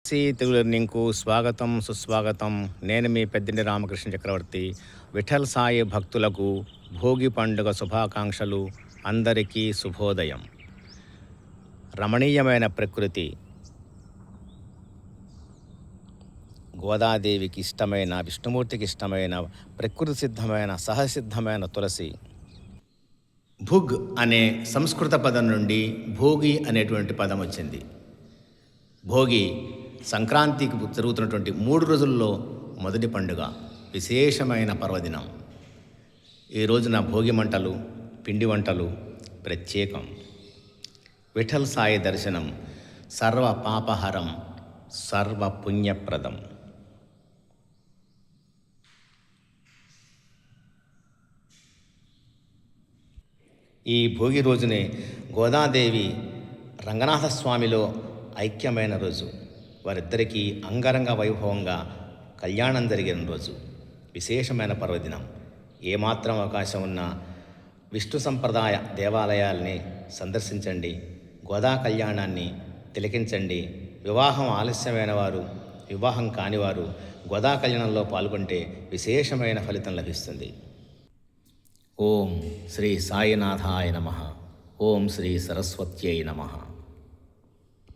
తెలుగు లెర్నింగ్కు స్వాగతం సుస్వాగతం. నేను మీ పెద్దింటి రామకృష్ణ చక్రవర్తి. విఠల్ సాయి భక్తులకు భోగి పండుగ శుభాకాంక్షలు. అందరికీ శుభోదయం. రమణీయమైన ప్రకృతి, గోదాదేవికి ఇష్టమైన, విష్ణుమూర్తికి ఇష్టమైన ప్రకృతి సిద్ధమైన సహసిద్ధమైన తులసి. భుగ్ అనే సంస్కృత పదం నుండి భోగి అనేటువంటి పదం వచ్చింది. భోగి సంక్రాంతికి జరుగుతున్నటువంటి 3 రోజుల్లో మొదటి పండుగ, విశేషమైన పర్వదినం. ఈ రోజున భోగి మంటలు, పిండి వంటలు ప్రత్యేకం. విఠల్ సాయి దర్శనం సర్వ పాపహరం, సర్వ పుణ్యప్రదం. ఈ భోగి రోజునే గోదాదేవి రంగనాథస్వామిలో ఐక్యమైన రోజు. వారిద్దరికీ అంగరంగ వైభవంగా కళ్యాణం జరిగిన రోజు, విశేషమైన పర్వదినం. ఏమాత్రం అవకాశం ఉన్నా విష్ణు సంప్రదాయ దేవాలయాల్ని సందర్శించండి, గోదా కళ్యాణాన్ని తిలకించండి. వివాహం ఆలస్యమైన వారు, వివాహం కానివారు గోదా కళ్యాణంలో పాల్గొంటే విశేషమైన ఫలితం లభిస్తుంది. ఓం శ్రీ సాయినాథాయ నమః. ఓం శ్రీ సరస్వత్యై నమః.